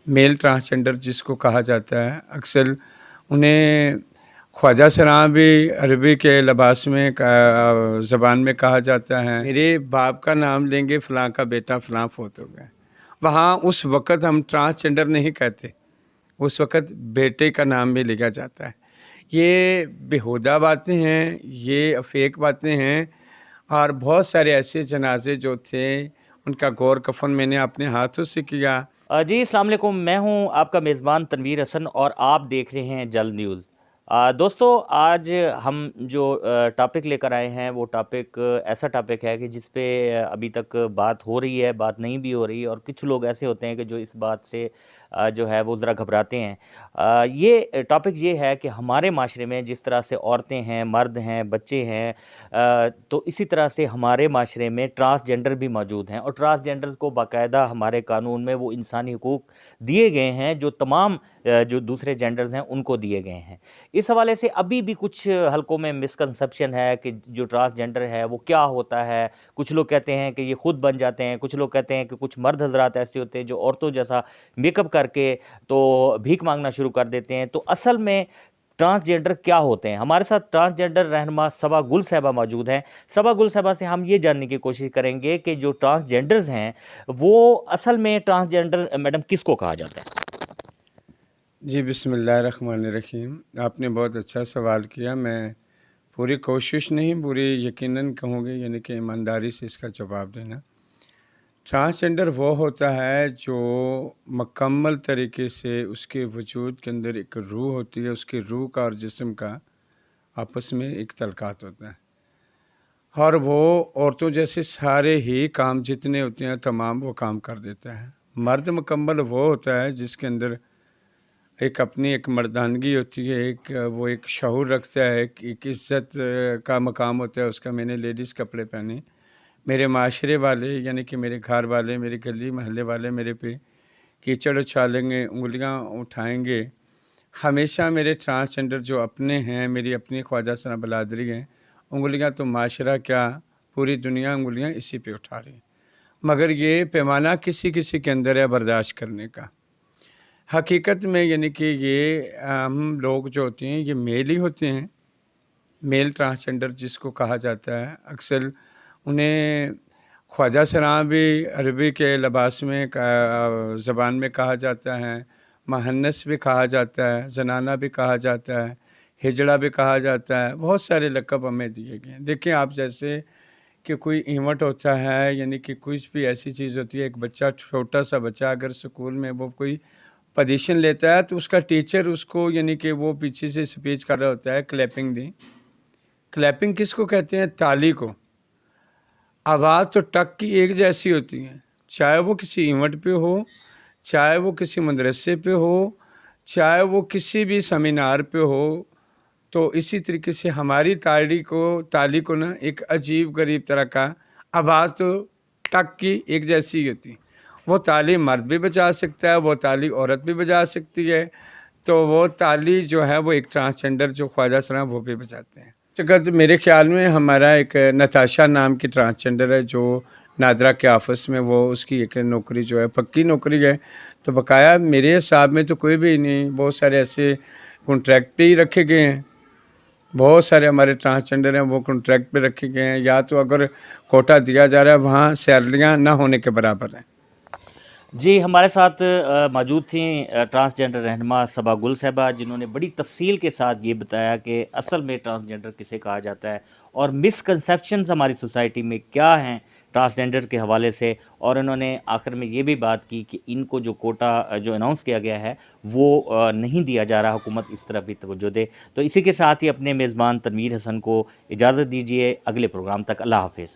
Mail transgender जिसको कहा जाता है, अक्सर उन्हें ख्वाजा सरां भी अरबी के लिबास में ज़बान में कहा जाता है। मेरे बाप का नाम लेंगे, फ़लाँ का बेटा फ़लाँ फ़ौत हो गया। वहाँ उस वक़्त हम ट्रांसजेंडर नहीं कहते, उस वक़्त बेटे का नाम भी लिखा जाता है। ये बेहुदा बातें हैं, ये फेक बातें हैं। और बहुत सारे ऐसे जनाजे जो थे, उनका गौर कफ़न मैंने अपने हाथों से किया। जी अस्सलाम वालेकुम, मैं हूं आपका मेज़बान तनवीर हसन और आप देख रहे हैं जल न्यूज़। दोस्तों, आज हम जो टॉपिक लेकर आए हैं वो टॉपिक ऐसा टॉपिक है कि जिस पे अभी तक बात हो रही है, बात नहीं भी हो रही, और कुछ लोग ऐसे होते हैं कि जो इस बात से जो है वो ज़रा घबराते हैं। ये टॉपिक ये है कि हमारे माशरे में जिस तरह से औरतें हैं, मर्द हैं, बच्चे हैं, तो इसी तरह से हमारे माशरे में ट्रांसजेंडर भी मौजूद हैं, और ट्रांसजेंडर को बाकायदा हमारे कानून में वो इंसानी हुकूक दिए गए हैं जो तमाम जो दूसरे जेंडर्स हैं उनको दिए गए हैं। इस हवाले से अभी भी कुछ हलकों में मिसकंसेप्शन है कि जो ट्रांसजेंडर है वो क्या होता है। कुछ लोग कहते हैं कि ये खुद बन जाते हैं, कुछ लोग कहते हैं कि कुछ मर्द हजरात ऐसे होते हैं जो औरतों जैसा मेकअप करके तो भीख मांगना शुरू कर देते हैं। तो असल में ट्रांसजेंडर क्या होते हैं? हमारे साथ ट्रांसजेंडर रहनुमा सबा गुल साहिबा मौजूद हैं। सबा गुल साहिबा से हम ये जानने की कोशिश करेंगे कि जो ट्रांसजेंडर्स हैं वो असल में ट्रांसजेंडर मैडम किसको कहा जाता है? जी, बिस्मिल्लाहिर्रहमानिर्रहीम। आपने बहुत अच्छा सवाल किया। मैं पूरी कोशिश नहीं, पूरी यकीनन कहूँगी, यानी कि ईमानदारी से इसका जवाब देना। ट्रांसजेंडर वो होता है जो मुकम्मल तरीके से उसके वजूद के अंदर एक रूह होती है, उसकी रूह का और जिस्म का आपस में एक तल्कात होता है, और वो औरतों जैसे सारे ही काम जितने होते हैं तमाम वो काम कर देता है। मर्द मुकम्मल वो होता है जिसके अंदर एक अपनी एक मर्दानगी होती है, एक वो एक शऊर रखता है, एक इज़्ज़त का मकाम होता है उसका। मैंने लेडीज़ कपड़े पहने, मेरे माशरे वाले यानी कि मेरे घर वाले, मेरे गली महल्ले वाले मेरे पे कीचड़ उछालेंगे, उँगलियाँ उठाएँगे। हमेशा मेरे ट्रांसजेंडर जो अपने हैं, मेरी अपनी ख्वाजा सना बलादरी हैं, उँगलियाँ तो माशरा क्या, पूरी दुनिया उँगलियाँ इसी पे उठा रही है। मगर ये पैमाना किसी किसी के अंदर है बर्दाश्त करने का। हकीकत में यानी कि ये हम लोग जो होते हैं ये मेल ही होते हैं, मेल ट्रांसजेंडर जिसको कहा जाता है। अक्सर उन्हें ख्वाजा सरां भी अरबी के लिबास में ज़बान में कहा जाता है, महन्नस भी कहा जाता है, ज़नाना भी कहा जाता है, हिजड़ा भी कहा जाता है। बहुत सारे लक़ब हमें दिए गए हैं। देखिए, आप जैसे कि कोई इवेंट होता है, यानी कि कुछ भी ऐसी चीज़ होती है, एक बच्चा, छोटा सा बच्चा अगर स्कूल में वो कोई पोजीशन लेता है तो उसका टीचर उसको, यानी कि वो पीछे से स्पीच कर रहा होता है, क्लैपिंग दी। क्लैपिंग किसको कहते हैं? ताली को। आवाज़ तो टक की एक जैसी होती है, चाहे वो किसी इवेंट पे हो, चाहे वो किसी मदरसे पे हो, चाहे वो किसी भी सेमिनार पे हो। तो इसी तरीके से हमारी ताली को ना एक अजीब गरीब तरह का आवाज़ तो टक की एक जैसी ही होती है। वो ताली मर्द भी बजा सकता है, वो ताली औरत भी बजा सकती है। तो वो ताली जो है वो एक ट्रांसजेंडर जो ख्वाजा सरा वो भी बजाते हैं। जगत मेरे ख्याल में हमारा एक नताशा नाम की ट्रांसजेंडर है जो नादरा के ऑफिस में, वो उसकी एक नौकरी जो है पक्की नौकरी है। तो बकाया मेरे हिसाब में तो कोई भी नहीं, बहुत सारे ऐसे कॉन्ट्रैक्ट पे ही रखे गए हैं। बहुत सारे हमारे ट्रांसजेंडर हैं वो कॉन्ट्रैक्ट पे रखे गए हैं, या तो अगर कोटा दिया जा रहा है वहाँ सैलरियाँ ना होने के बराबर हैं। जी, हमारे साथ मौजूद थी ट्रांसजेंडर रहनुमा सबा गुल साहिबा, जिन्होंने बड़ी तफसील के साथ ये बताया कि असल में ट्रांसजेंडर किसे कहा जाता है और मिसकंसेप्शंस हमारी सोसाइटी में क्या हैं ट्रांसजेंडर के हवाले से। और उन्होंने आखिर में ये भी बात की कि इनको जो कोटा जो अनाउंस किया गया है वो नहीं दिया जा रहा, हुकूमत इस तरफ भी तवज्जो दे। तो इसी के साथ ही अपने मेज़बान तनवीर हसन को इजाज़त दीजिए। अगले प्रोग्राम तक अल्लाह हाफ़िज़।